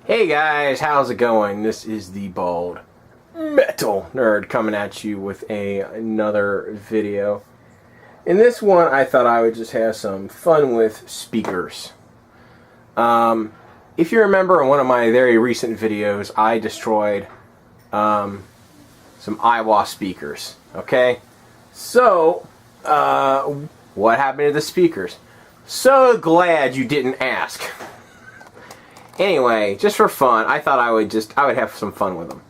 Hey guys, how's it going? This is the Bald Metal Nerd coming at you with another video. In this one, I thought I would just have some fun with speakers. If you remember in one of my very recent videos, I destroyed some Aiwa speakers. Okay? So, what happened to the speakers? So glad you didn't ask. Anyway, just for fun, I thought I would have some fun with them.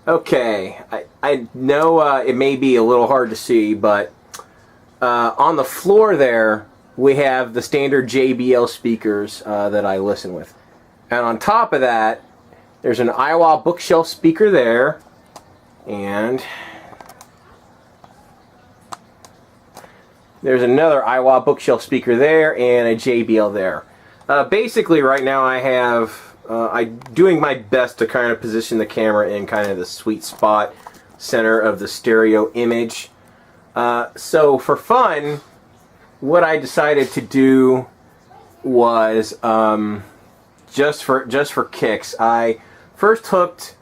Okay, I know it may be a little hard to see, but on the floor there, we have the standard JBL speakers that I listen with. And on top of that, there's an Aiwa bookshelf speaker there, and there's another Aiwa bookshelf speaker there, and a JBL there. Basically, right now I'm doing my best to kind of position the camera in kind of the sweet spot center of the stereo image. So for fun, what I decided to do was just for kicks. I first hooked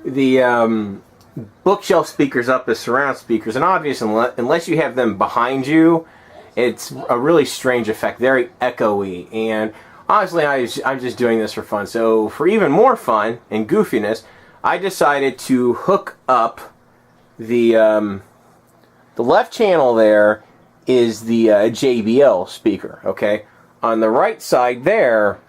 the bookshelf speakers up as surround speakers, and obviously, unless you have them behind you, it's a really strange effect, very echoey. And honestly, I'm just doing this for fun. So for even more fun and goofiness, I decided to hook up the left channel there is the JBL speaker. Okay, on the right side there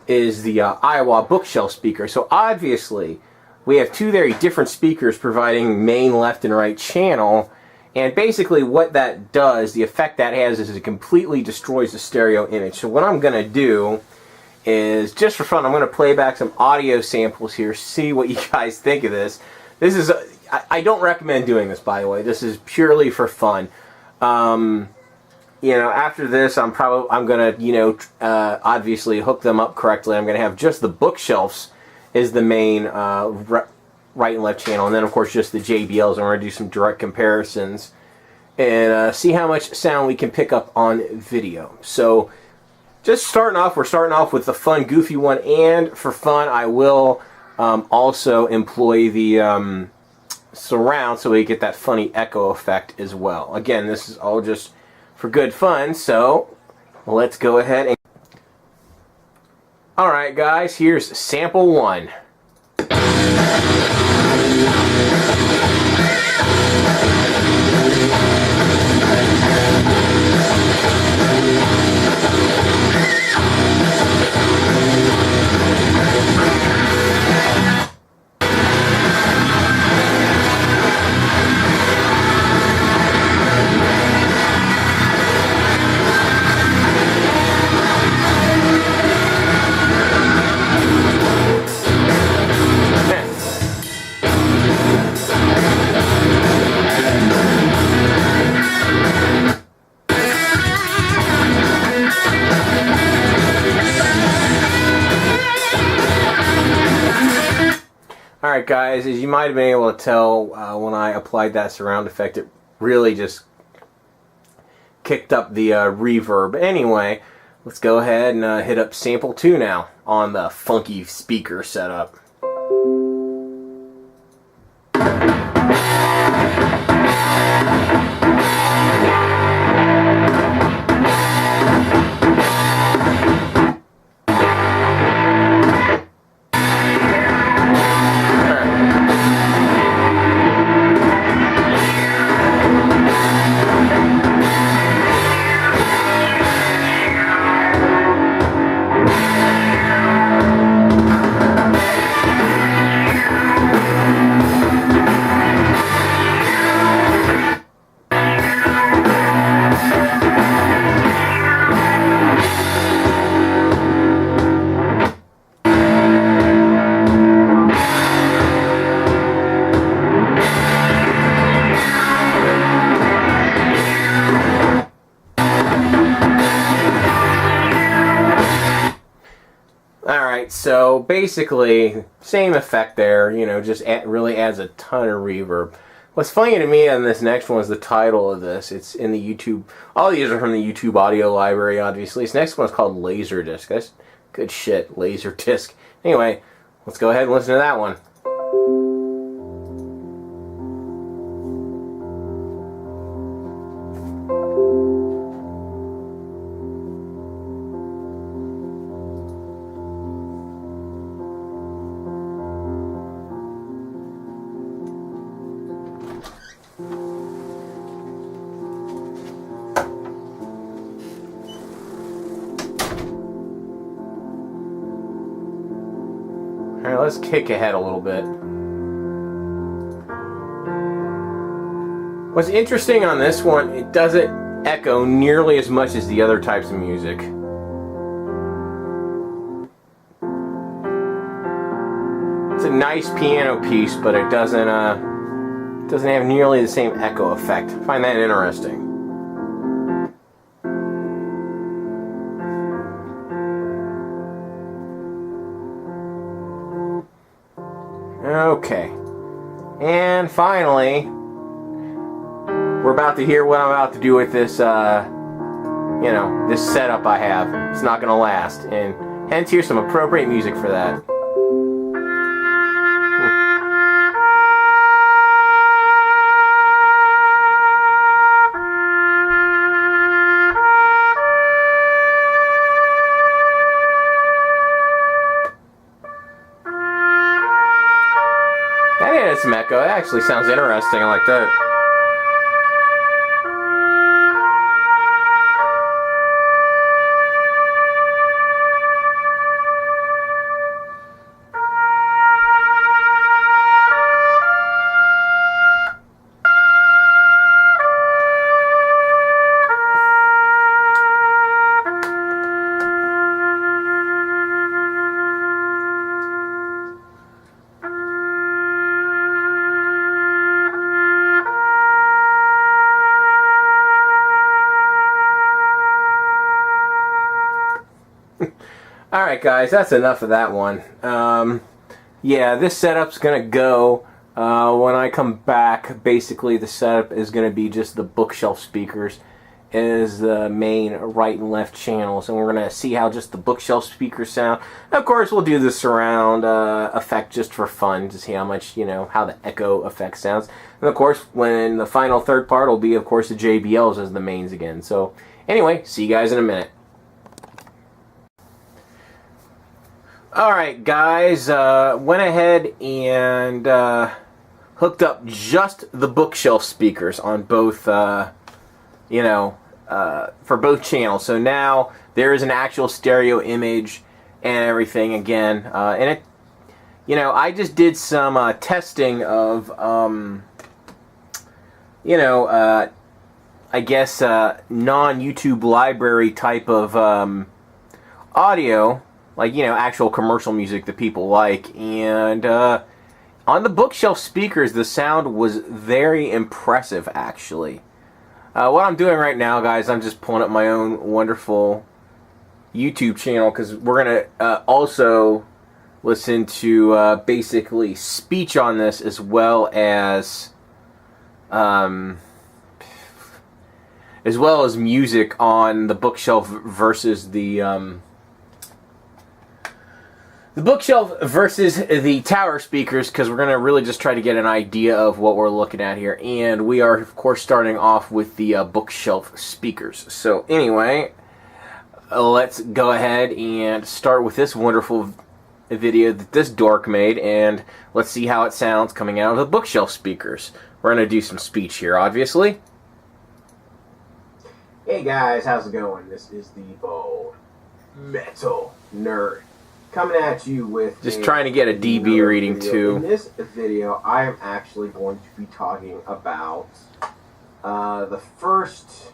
is the Aiwa bookshelf speaker. So obviously, we have two very different speakers providing main left and right channel. And basically what that does, the effect that has, is it completely destroys the stereo image. So what I'm going to do is, just for fun, I'm going to play back some audio samples here, see what you guys think of this. This is, I don't recommend doing this, by the way. This is purely for fun. You know, after this, I'm going to, obviously hook them up correctly. I'm going to have just the bookshelves is the main right and left channel, and then of course just the JBLs, and we're going to do some direct comparisons and see how much sound we can pick up on video. So just we're starting off with the fun, goofy one, and for fun I will also employ the surround so we get that funny echo effect as well. Again, this is all just for good fun, so let's go ahead and... Alright guys, here's sample one. Alright guys, as you might have been able to tell when I applied that surround effect, it really just kicked up the reverb. Anyway, let's go ahead and hit up sample 2 now on the funky speaker setup. So basically, same effect there, you know, just really adds a ton of reverb. What's funny to me on this next one is the title of this. It's in the YouTube, all these are from the YouTube audio library, obviously. This next one's called Laserdisc. That's good shit, Laserdisc. Anyway, let's go ahead and listen to that one. Alright, let's kick ahead a little bit. What's interesting on this one, it doesn't echo nearly as much as the other types of music. It's a nice piano piece, but it doesn't have nearly the same echo effect. I find that interesting. Okay, and finally, we're about to hear what I'm about to do with this, this setup I have. It's not going to last, and hence here's some appropriate music for that. That added some echo. That actually sounds interesting. I like that. Alright guys, that's enough of that one. Yeah, this setup's gonna go. When I come back, basically the setup is gonna be just the bookshelf speakers as the main right and left channels, and we're gonna see how just the bookshelf speakers sound. And of course, we'll do the surround effect just for fun to see how much, how the echo effect sounds. And of course, when the final third part will be, of course, the JBLs as the mains again. So anyway, see you guys in a minute. Alright guys, went ahead and hooked up just the bookshelf speakers on both, for both channels. So now there is an actual stereo image and everything again. And it, I just did some testing of, I guess non-YouTube library type of audio. Like, actual commercial music that people like. And on the bookshelf speakers, the sound was very impressive, actually. What I'm doing right now, guys, I'm just pulling up my own wonderful YouTube channel, because we're going to also listen to basically speech on this, as well as music on the bookshelf versus the bookshelf versus the tower speakers, because we're going to really just try to get an idea of what we're looking at here. And we are, of course, starting off with the bookshelf speakers. So anyway, let's go ahead and start with this wonderful video that this dork made, and let's see how it sounds coming out of the bookshelf speakers. We're going to do some speech here, obviously. Hey guys, how's it going? This is the Bold Metal Nerd, coming at you with just trying to get a dB reading too. In this video, I am actually going to be talking about the first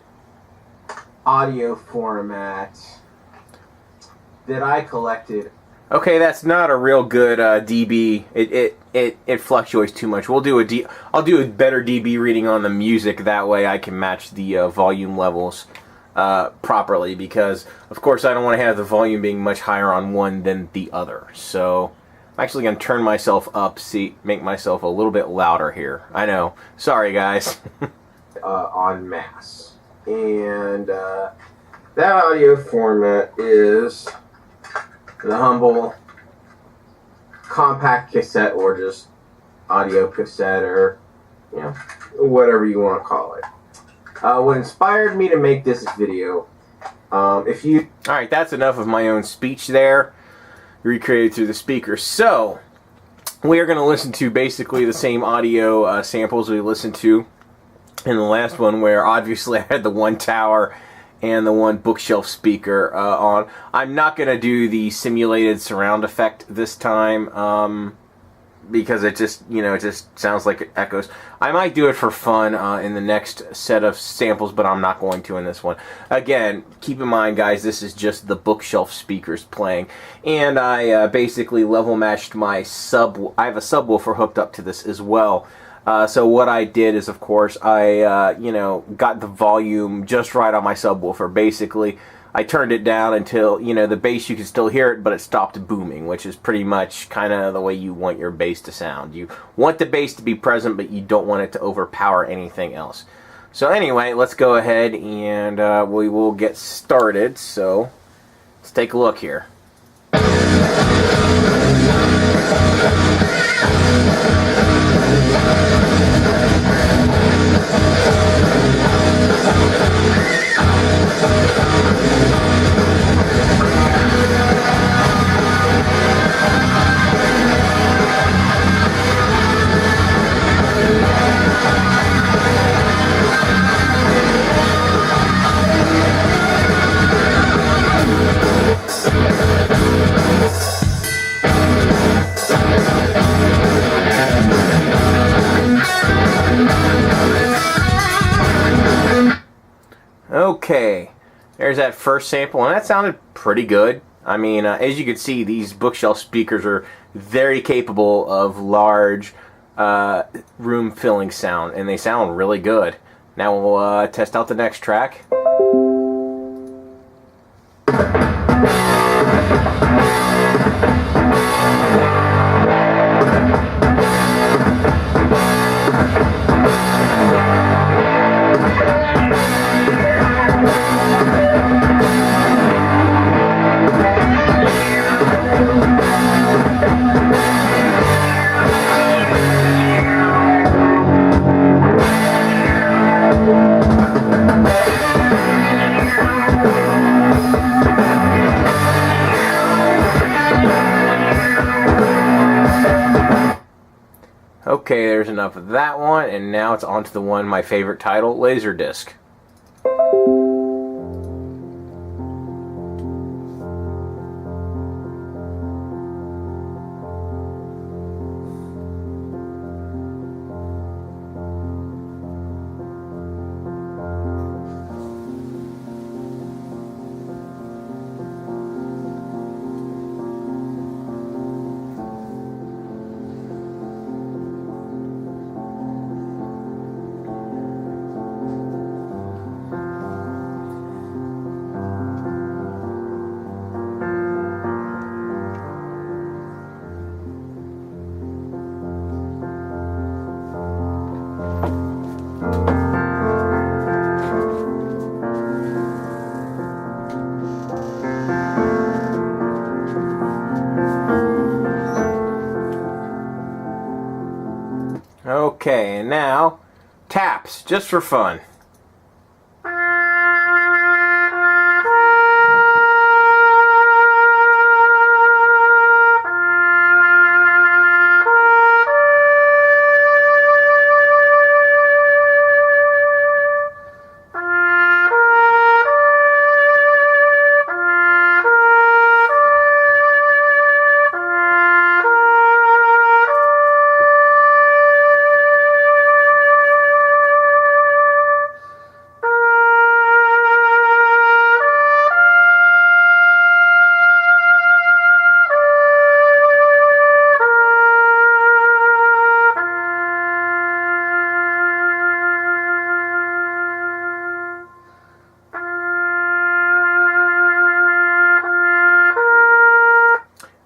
audio format that I collected. Okay, that's not a real good dB. It fluctuates too much. I'll do a better dB reading on the music. That way, I can match the volume levels properly, because of course I don't want to have the volume being much higher on one than the other. So I'm actually going to turn myself up, make myself a little bit louder here. I know, sorry guys. En masse, and that audio format is the humble compact cassette or just audio cassette, or whatever you want to call it. What inspired me to make this video, Alright, that's enough of my own speech there, recreated through the speaker. So, we are going to listen to basically the same audio samples we listened to in the last one, where obviously I had the one tower and the one bookshelf speaker on. I'm not going to do the simulated surround effect this time, because it just, it just sounds like it echoes. I might do it for fun in the next set of samples, but I'm not going to in this one. Again, keep in mind, guys, this is just the bookshelf speakers playing. And I basically level matched my I have a subwoofer hooked up to this as well. So what I did is, of course, I, got the volume just right on my subwoofer. Basically, I turned it down until, the bass, you can still hear it, but it stopped booming, which is pretty much kind of the way you want your bass to sound. You want the bass to be present, but you don't want it to overpower anything else. So anyway, let's go ahead and we will get started. So let's take a look here. Okay, there's that first sample, and that sounded pretty good. I mean, as you can see, these bookshelf speakers are very capable of large room-filling sound, and they sound really good. Now we'll test out the next track. Okay, there's enough of that one, and now it's on to the one, my favorite title, Laserdisc. Okay, and now, taps, just for fun.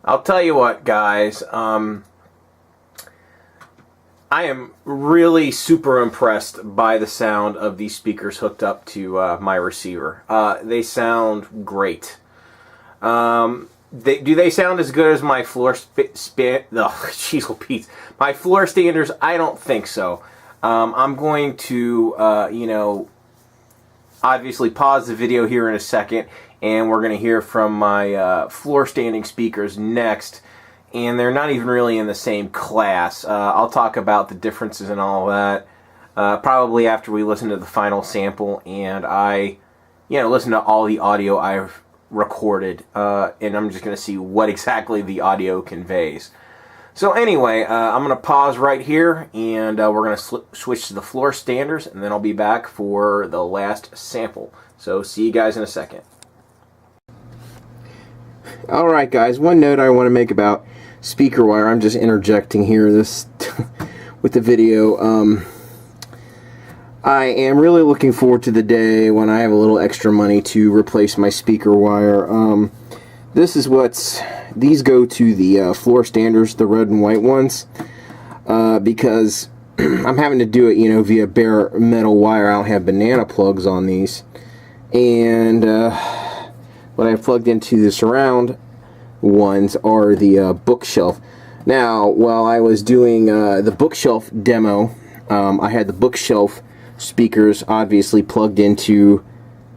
I'll tell you what, guys, I am really super impressed by the sound of these speakers hooked up to my receiver. They sound great. do they sound as good as my floor my floor standers? I don't think so. I'm going to, you know, obviously pause the video here in a second, and we're going to hear from my floor standing speakers next. And they're not even really in the same class. I'll talk about the differences and all that probably after we listen to the final sample and I, you know, listen to all the audio I've recorded, and I'm just going to see what exactly the audio conveys. So anyway, I'm going to pause right here, and we're going to switch to the floor standards, and then I'll be back for the last sample. So see you guys in a second. Alright guys, one note I want to make about speaker wire. I'm just interjecting here this with the video. I am really looking forward to the day when I have a little extra money to replace my speaker wire. This is these go to the floor standards, the red and white ones, because I'm having to do it, you know, via bare metal wire. I don't have banana plugs on these, and what I've plugged into the surround ones are the bookshelf. Now, while I was doing the bookshelf demo, I had the bookshelf speakers obviously plugged into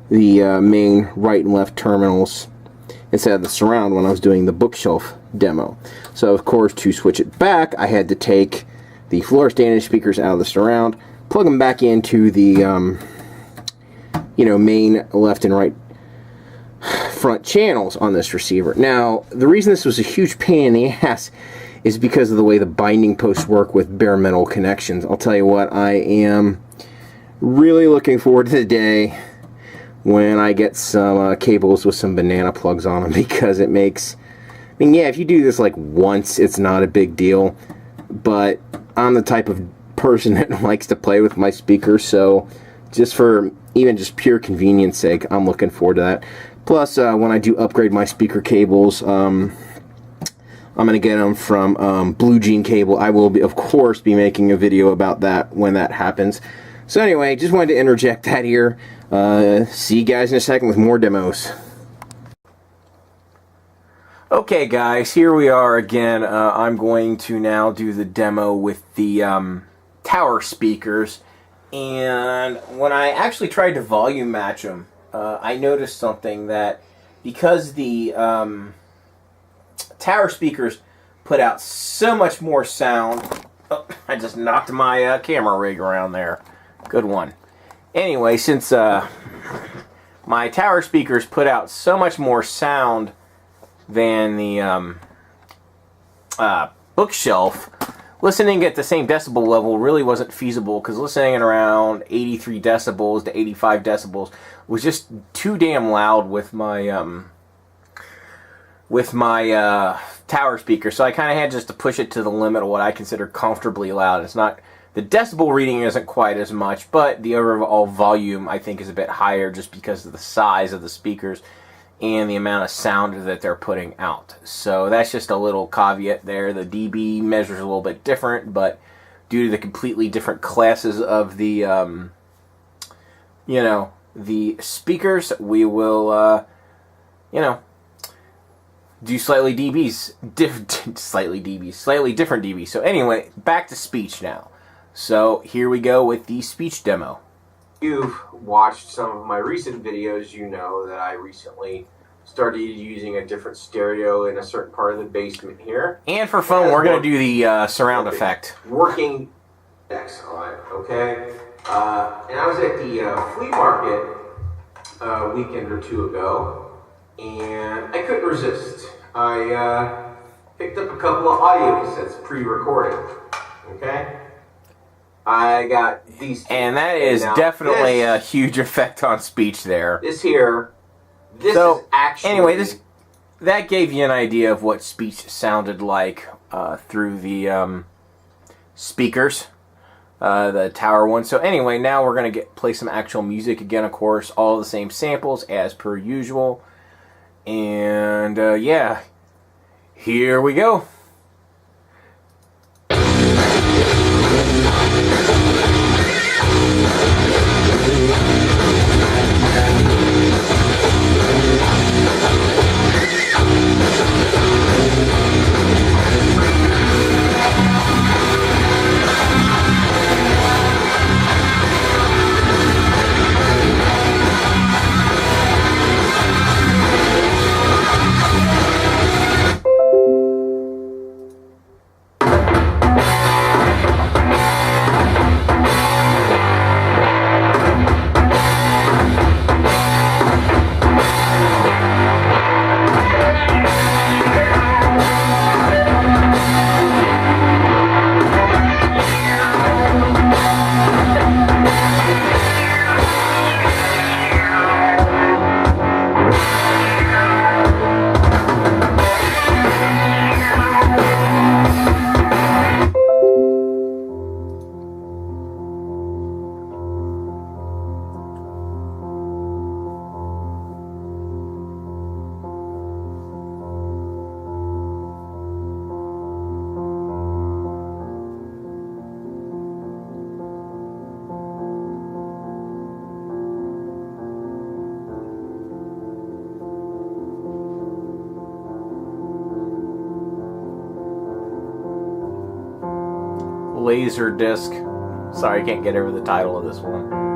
the main right and left terminals instead of the surround when I was doing the bookshelf demo. So of course, to switch it back, I had to take the floor standing speakers out of the surround, plug them back into the you know, main left and right front channels on this receiver. Now, the reason this was a huge pain in the ass is because of the way the binding posts work with bare metal connections. I'll tell you what, I am really looking forward to the day when I get some cables with some banana plugs on them, because it makes, I mean, yeah, if you do this like once, it's not a big deal, but I'm the type of person that likes to play with my speakers, so just for even just pure convenience sake, I'm looking forward to that. Plus, when I do upgrade my speaker cables, I'm going to get them from Blue Jean Cable. I will, of course, be making a video about that when that happens. So anyway, just wanted to interject that here. See you guys in a second with more demos. Okay guys, here we are again. I'm going to now do the demo with the tower speakers. And when I actually tried to volume match them, I noticed something, that because the tower speakers put out so much more sound. Oh, I just knocked my camera rig around there. Good one. Anyway, since my tower speakers put out so much more sound than the bookshelf, listening at the same decibel level really wasn't feasible, because listening at around 83 decibels to 85 decibels was just too damn loud with my tower speaker. So I kind of had just to push it to the limit of what I consider comfortably loud. It's not, the decibel reading isn't quite as much, but the overall volume I think is a bit higher just because of the size of the speakers and the amount of sound that they're putting out. So that's just a little caveat there. The dB measures a little bit different, but due to the completely different classes of the, you know, the speakers, we will, you know, do slightly different dBs. So anyway, back to speech now. So here we go with the speech demo. You've watched some of my recent videos, you know that I recently started using a different stereo in a certain part of the basement here. And for fun, we're going to do the surround effect. Working excellent, okay? And I was at the flea market a weekend or two ago, and I couldn't resist. I picked up a couple of audio cassettes pre-recorded, okay? I got these two. And that is definitely a huge effect on speech there. This here, this is actually... Anyway, that gave you an idea of what speech sounded like through the speakers, the tower one. So anyway, now we're going to play some actual music again, of course, all the same samples as per usual. And yeah, here we go. Laserdisc. Sorry, I can't get over the title of this one.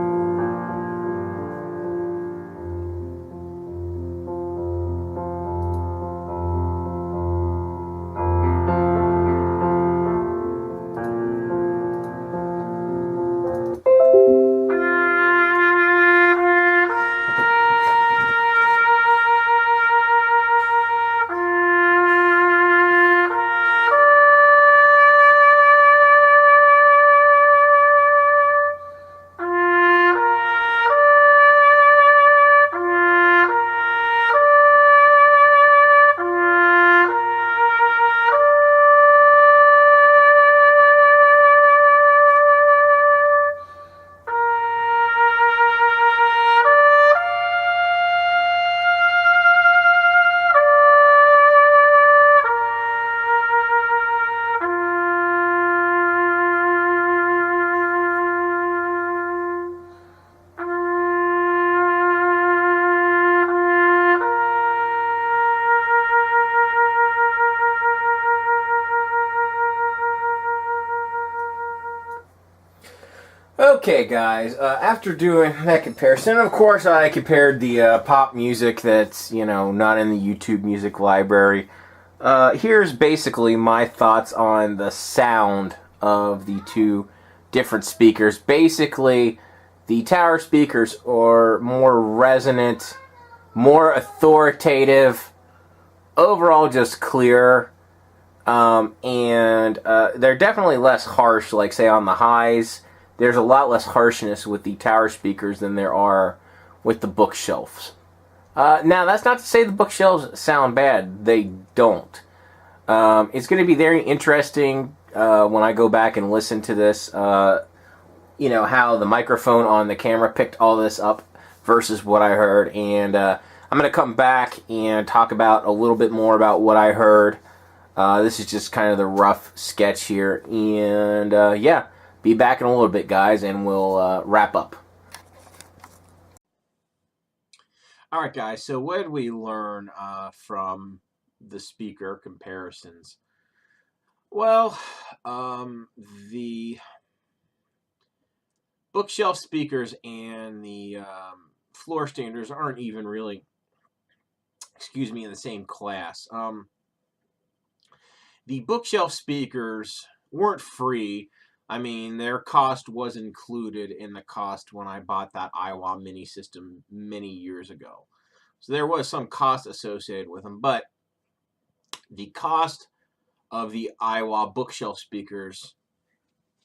Okay, guys, after doing that comparison, of course I compared the pop music that's, not in the YouTube music library. Here's basically my thoughts on the sound of the two different speakers. Basically, the tower speakers are more resonant, more authoritative, overall just clearer, and they're definitely less harsh, like say on the highs. There's a lot less harshness with the tower speakers than there are with the bookshelves. Now, that's not to say the bookshelves sound bad. They don't. It's going to be very interesting when I go back and listen to this, how the microphone on the camera picked all this up versus what I heard. And I'm going to come back and talk about a little bit more about what I heard. This is just kind of the rough sketch here. And, yeah. Be back in a little bit, guys, and we'll wrap up. All right, guys, so what did we learn from the speaker comparisons? Well, the bookshelf speakers and the floor standers aren't even really, in the same class. The bookshelf speakers weren't free. I mean, their cost was included in the cost when I bought that Aiwa mini system many years ago. So there was some cost associated with them, but the cost of the Aiwa bookshelf speakers,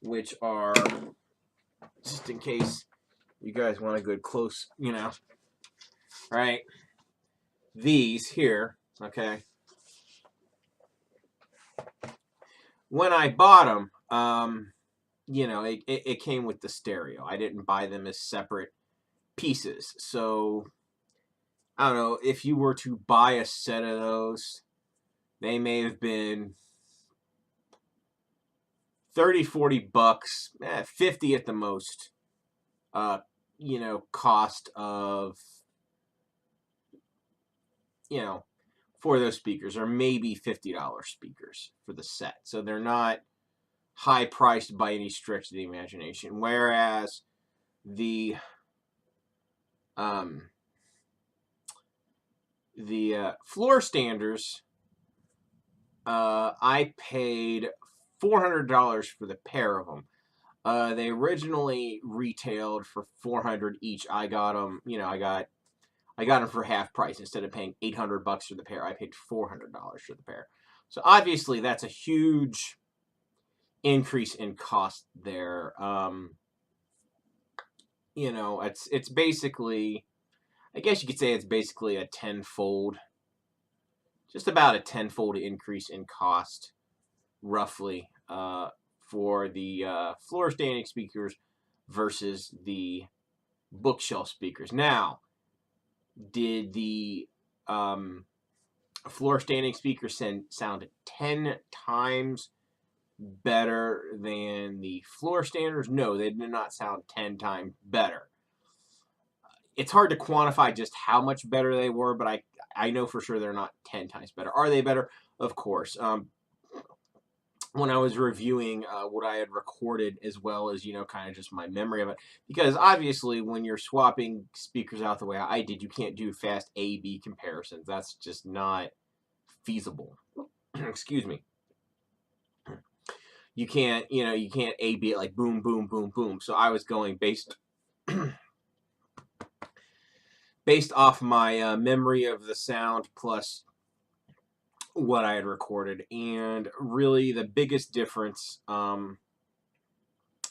which are, just in case you guys want a good close, right? These here, okay? When I bought them, it came with the stereo. I didn't buy them as separate pieces. So, I don't know, if you were to buy a set of those, they may have been 30, 40 bucks, 50 at the most, cost of, for those speakers, or maybe $50 speakers for the set. So they're not high priced by any stretch of the imagination. Whereas the floor standers, I paid $400 for the pair of them. They originally retailed for $400 each. I got them, I got them for half price. Instead of paying $800 for the pair, I paid $400 for the pair. So obviously that's a huge increase in cost there. It's basically, I guess you could say it's basically a tenfold, just about a tenfold increase in cost, roughly, for the floor standing speakers versus the bookshelf speakers. Now, did the floor standing speakers sound 10 times better than the floor standers? No, they did not sound 10 times better. It's hard to quantify just how much better they were, but I know for sure they're not 10 times better. Are they better? Of course. when I was reviewing what I had recorded, as well as, kind of just my memory of it. Because obviously, when you're swapping speakers out the way I did, you can't do fast A/B comparisons. That's just not feasible. Excuse me. You can't A/B it like boom, boom, boom, boom. So I was going based off my memory of the sound plus what I had recorded. And really, the biggest difference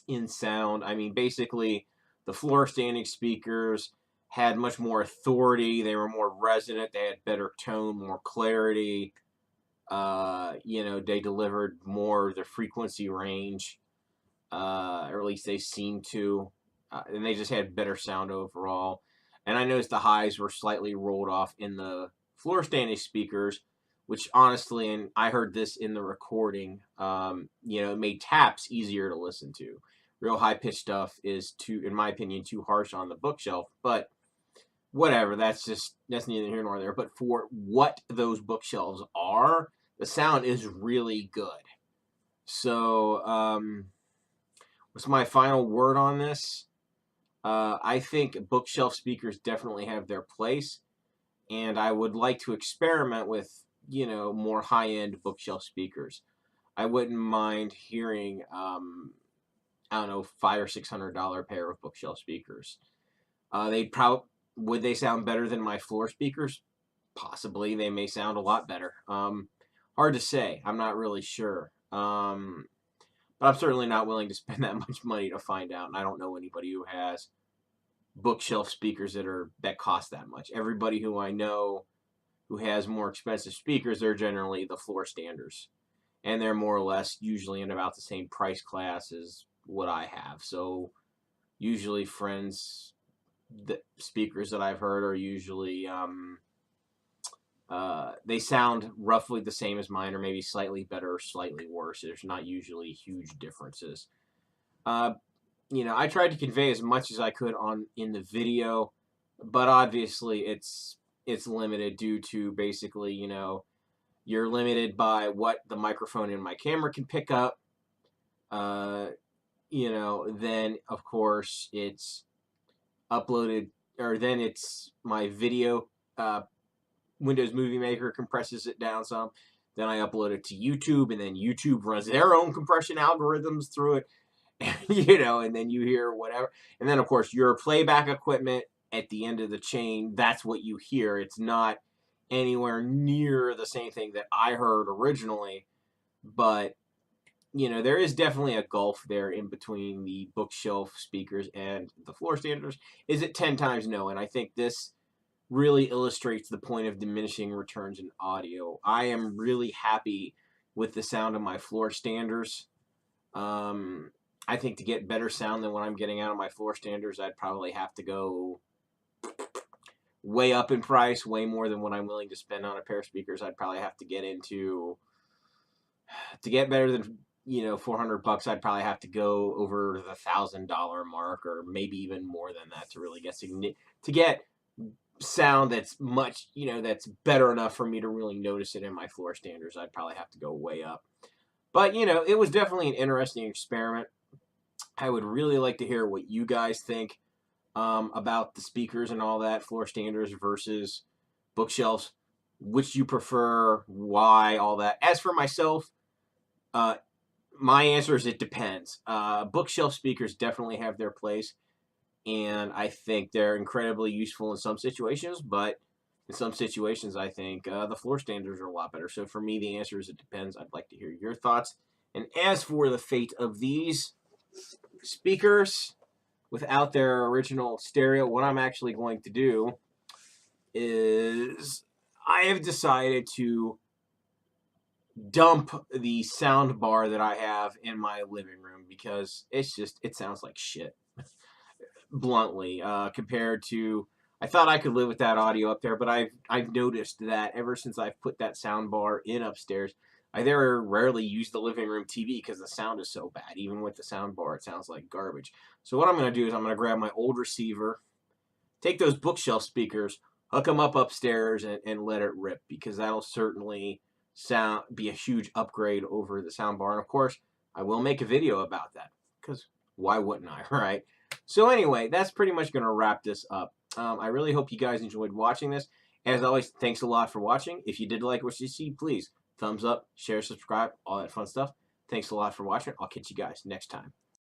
in sound, I mean, basically, the floor standing speakers had much more authority. They were more resonant. They had better tone, more clarity. They delivered more of the frequency range, or at least they seemed to. And they just had better sound overall. And I noticed the highs were slightly rolled off in the floor standing speakers, which honestly, and I heard this in the recording, it made taps easier to listen to. Real high pitched stuff is in my opinion, too harsh on the bookshelf, but whatever. That's neither here nor there. But for what those bookshelves are, the sound is really good. So, what's my final word on this? I think bookshelf speakers definitely have their place, and I would like to experiment with, more high-end bookshelf speakers. I wouldn't mind hearing, I don't know, $500 or $600 pair of bookshelf speakers. Would they sound better than my floor speakers? Possibly. They may sound a lot better. Hard to say. I'm not really sure. But I'm certainly not willing to spend that much money to find out, and I don't know anybody who has bookshelf speakers that cost that much. Everybody who I know who has more expensive speakers, they're generally the floor standers, and they're more or less usually in about the same price class as what I have. So usually the speakers that I've heard are usually they sound roughly the same as mine, or maybe slightly better or slightly worse. There's not usually huge differences. I tried to convey as much as I could in the video, but obviously it's limited due to basically, you're limited by what the microphone in my camera can pick up. Then of course it's uploaded, or then it's my video. Windows Movie Maker compresses it down some. Then I upload it to YouTube, and then YouTube runs their own compression algorithms through it. And then you hear whatever. And then, of course, your playback equipment at the end of the chain, that's what you hear. It's not anywhere near the same thing that I heard originally. But, there is definitely a gulf there in between the bookshelf speakers and the floor standers. Is it 10 times? No. And I think this really illustrates the point of diminishing returns in audio. I am really happy with the sound of my floor standers. I think to get better sound than what I'm getting out of my floor standers, I'd probably have to go way up in price, way more than what I'm willing to spend on a pair of speakers. I'd probably have to get to get better than, $400, I'd probably have to go over the $1,000 mark, or maybe even more than that, to really get sound that's much, that's better enough for me to really notice it in my floor standers. I'd probably have to go way up. But, it was definitely an interesting experiment. I would really like to hear what you guys think about the speakers and all that, floor standers versus bookshelves. Which you prefer, why, all that. As for myself, my answer is it depends. Bookshelf speakers definitely have their place, and I think they're incredibly useful in some situations, but in some situations I think the floor standers are a lot better. So for me, the answer is it depends. I'd like to hear your thoughts. And as for the fate of these speakers without their original stereo, what I'm actually going to do is I have decided to dump the sound bar that I have in my living room, because it sounds like shit, bluntly, compared to, I thought I could live with that audio up there, but I've noticed that ever since I've put that sound bar in upstairs, I very rarely use the living room TV because the sound is so bad. Even with the sound bar, it sounds like garbage. So what I'm going to do is I'm going to grab my old receiver, take those bookshelf speakers, hook them up upstairs, and let it rip, because that'll certainly be a huge upgrade over the soundbar. And of course, I will make a video about that, because why wouldn't I, right? So anyway, that's pretty much going to wrap this up. I really hope you guys enjoyed watching this. As always, thanks a lot for watching. If you did like what you see, please thumbs up, share, subscribe, all that fun stuff. Thanks a lot for watching. I'll catch you guys next time.